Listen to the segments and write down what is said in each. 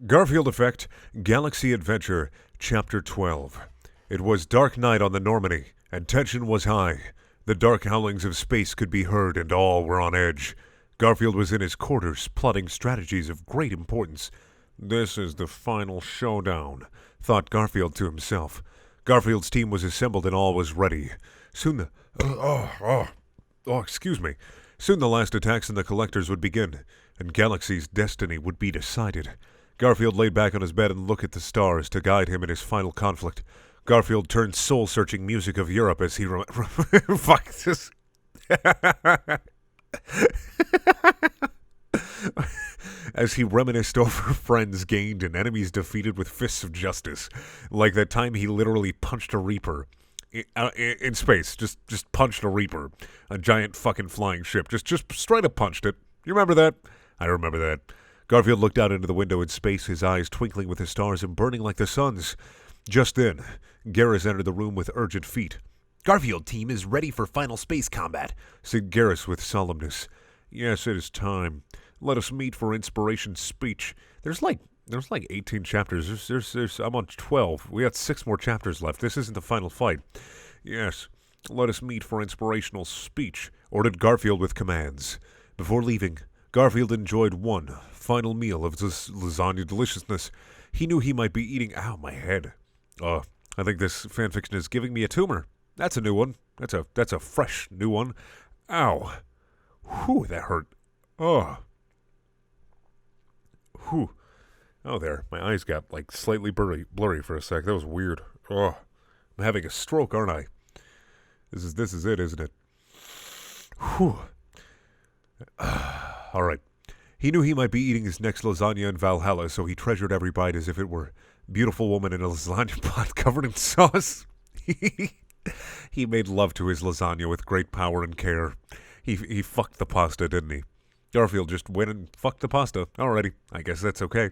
Garfield Effect, Galaxy Adventure, Chapter 12. It was dark night on the Normandy, and tension was high. The dark howlings of space could be heard, and all were on edge. Garfield was in his quarters, plotting strategies of great importance. This is the final showdown, thought Garfield to himself. Garfield's team was assembled and all was ready. Soon excuse me. Soon the last attacks on the collectors would begin, and Galaxy's destiny would be decided. Garfield laid back on his bed and looked at the stars to guide him in his final conflict. Garfield turned soul-searching music of Europe as he fuck this. As he reminisced over friends gained and enemies defeated with fists of justice, like that time he literally punched a Reaper in space. Just punched a Reaper, a giant fucking flying ship. Just straight up punched it. You remember that? I remember that. Garfield looked out into the window in space, his eyes twinkling with the stars and burning like the sun's. Just then, Garrus entered the room with urgent feet. Garfield team is ready for final space combat, said Garrus with solemnness. Yes, it is time. Let us meet for inspiration speech. There's like 18 chapters. I'm on 12. We got 6 more chapters left. This isn't the final fight. Yes, let us meet for inspirational speech, ordered Garfield with commands. Before leaving, Garfield enjoyed one final meal of this lasagna deliciousness. He knew he might be eating... Ow, my head. I think this fanfiction is giving me a tumor. That's a new one. That's a fresh new one. Ow. Whew, that hurt. Oh. Whew. Oh, there. My eyes got, slightly blurry for a sec. That was weird. Oh. I'm having a stroke, aren't I? This is it, isn't it? Whew. All right. He knew he might be eating his next lasagna in Valhalla, so he treasured every bite as if it were a beautiful woman in a lasagna pot covered in sauce. He made love to his lasagna with great power and care. He fucked the pasta, didn't he? Garfield just went and fucked the pasta. Alrighty, I guess that's okay.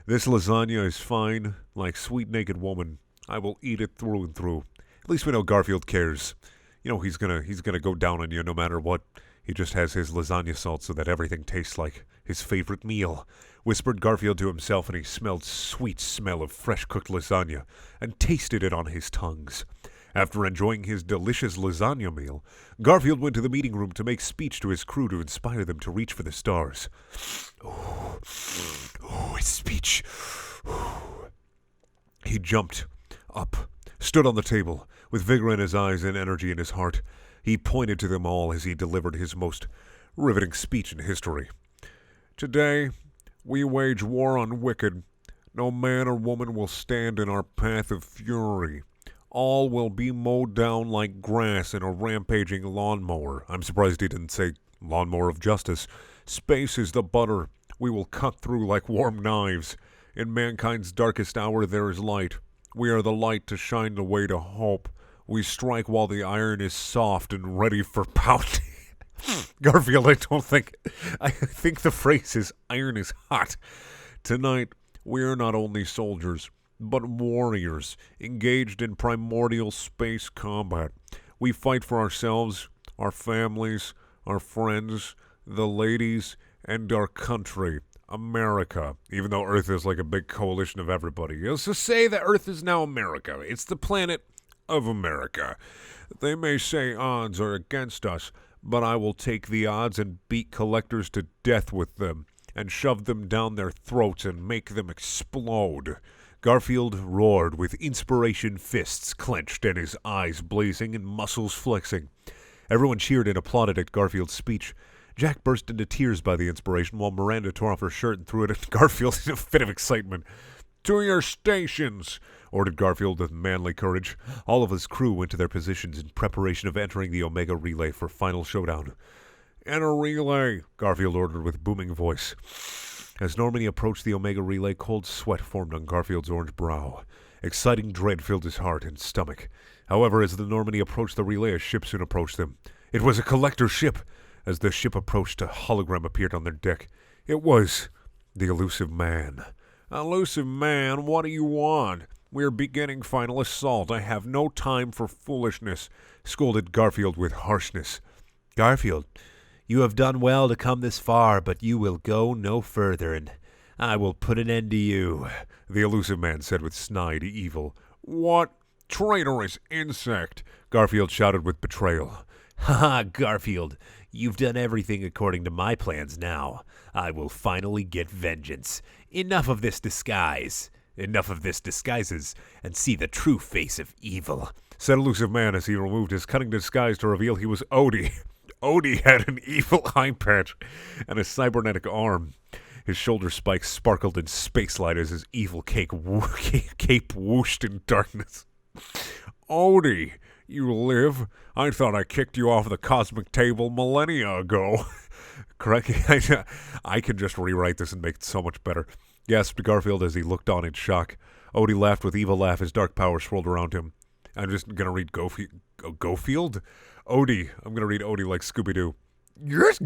This lasagna is fine, like sweet naked woman. I will eat it through and through. At least we know Garfield cares. You know he's gonna go down on you no matter what. He just has his lasagna salt so that everything tastes like his favorite meal, whispered Garfield to himself, and he smelled sweet smell of fresh-cooked lasagna and tasted it on his tongues. After enjoying his delicious lasagna meal, Garfield went to the meeting room to make speech to his crew to inspire them to reach for the stars. His speech. He jumped up, stood on the table, with vigor in his eyes and energy in his heart. He pointed to them all as he delivered his most riveting speech in history. Today, we wage war on wicked. No man or woman will stand in our path of fury. All will be mowed down like grass in a rampaging lawnmower. I'm surprised he didn't say lawnmower of justice. Space is the butter. We will cut through like warm knives. In mankind's darkest hour there is light. We are the light to shine the way to hope. We strike while the iron is soft and ready for pounding. Garfield, I think the phrase is iron is hot. Tonight, we are not only soldiers, but warriors, engaged in primordial space combat. We fight for ourselves, our families, our friends, the ladies, and our country, America. Even though Earth is like a big coalition of everybody. Let's just say that Earth is now America. It's the planet of America. They may say odds are against us, but I will take the odds and beat collectors to death with them, and shove them down their throats and make them explode. Garfield roared with inspiration, fists clenched and his eyes blazing and muscles flexing. Everyone cheered and applauded at Garfield's speech. Jack burst into tears by the inspiration, while Miranda tore off her shirt and threw it at Garfield in a fit of excitement. To your stations, ordered Garfield with manly courage. All of his crew went to their positions in preparation of entering the Omega Relay for final showdown. Enter relay, Garfield ordered with booming voice. As Normandy approached the Omega Relay, cold sweat formed on Garfield's orange brow. Exciting dread filled his heart and stomach. However, as the Normandy approached the relay, a ship soon approached them. It was a collector ship. As the ship approached, a hologram appeared on their deck. It was the elusive man. Elusive man, what do you want? We're beginning final assault. I have no time for foolishness, scolded Garfield with harshness. Garfield, you have done well to come this far, but you will go no further, and I will put an end to you. The elusive man said with snide evil. What? Traitorous insect! Garfield shouted with betrayal. Ha, Garfield, you've done everything according to my plans now. I will finally get vengeance. Enough of this disguise. Enough of this disguises, and see the true face of evil, said elusive man as he removed his cunning disguise to reveal he was Odie. Odie had an evil eye patch and a cybernetic arm. His shoulder spikes sparkled in spacelight as his evil cape whooshed in darkness. Odie, you live? I thought I kicked you off the cosmic table millennia ago. Correct? I can just rewrite this and make it so much better, gasped Garfield as he looked on in shock. Odie laughed with evil laugh, his dark power swirled around him. I'm just going to read Gofield? Odie. I'm going to read Odie like Scooby-Doo. Yes,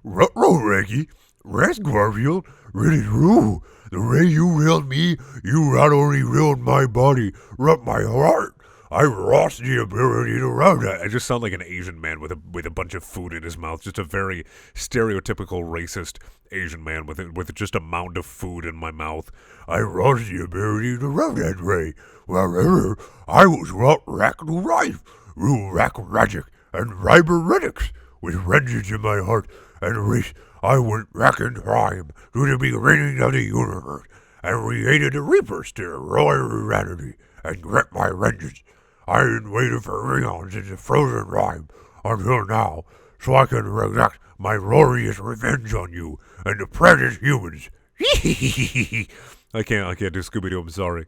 Ruh-roh, Reggie. Rest, Garfield. Really true. The way you ruined me, you not only ruined my body, but my heart. I lost the ability to run that. I just sound like an Asian man with a bunch of food in his mouth. Just a very stereotypical racist Asian man with just a mound of food in my mouth. I lost the ability to run that way. Wherever I was racked to life, through rack magic and cybernetics, with vengeance in my heart and wish I went back in time to the beginning of the universe and created the Reapers to destroy humanity and get my vengeance. I ain't waited for eons in the frozen time until now, so I can exact my glorious revenge on you and the precious humans. I can't do Scooby-Doo, I'm sorry.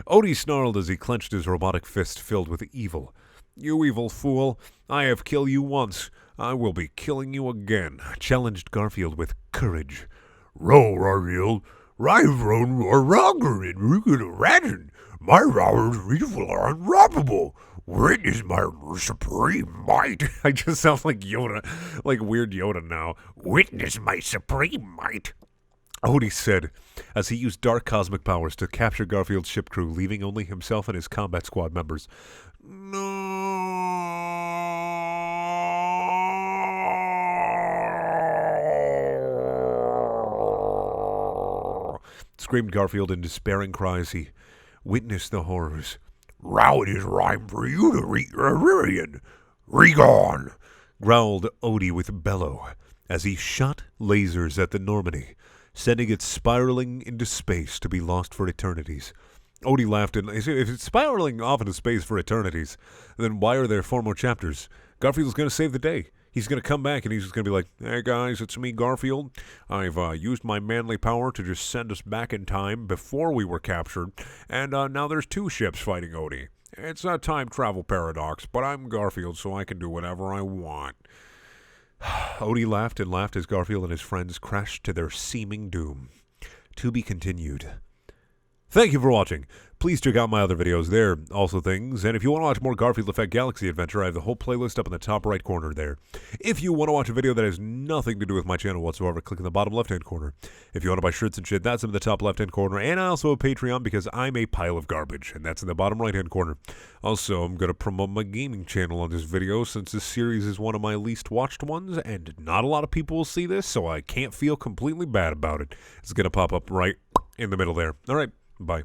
Odie snarled as he clenched his robotic fist filled with evil. You evil fool, I have killed you once. I will be killing you again, challenged Garfield with courage. Roll, Garfield. I've run more longer than you could imagine. My powers are unstoppable. Witness my supreme might. I just sound like Yoda, like weird Yoda now. Witness my supreme might, Odie said, as he used dark cosmic powers to capture Garfield's ship crew, leaving only himself and his combat squad members. No! Screamed Garfield in despairing cries. He witnessed the horrors. Now it is time for you to reach Iridian. Regone! Growled Odie with bellow, as he shot lasers at the Normandy, sending it spiraling into space to be lost for eternities. Odie laughed and if it's spiraling off into space for eternities, then why are there 4 more chapters? Garfield's going to save the day. He's going to come back and he's just going to be like, hey guys, it's me, Garfield. I've used my manly power to just send us back in time before we were captured, and now there's 2 ships fighting Odie. It's a time travel paradox, but I'm Garfield, so I can do whatever I want. Odie laughed and laughed as Garfield and his friends crashed to their seeming doom. To be continued. Thank you for watching. Please check out my other videos there, also things. And if you want to watch more Garfield Effect Galaxy Adventure, I have the whole playlist up in the top right corner there. If you want to watch a video that has nothing to do with my channel whatsoever, click in the bottom left-hand corner. If you want to buy shirts and shit, that's in the top left-hand corner. And I also have Patreon because I'm a pile of garbage, and that's in the bottom right-hand corner. Also, I'm going to promote my gaming channel on this video since this series is one of my least watched ones, and not a lot of people will see this, so I can't feel completely bad about it. It's going to pop up right in the middle there. All right, bye.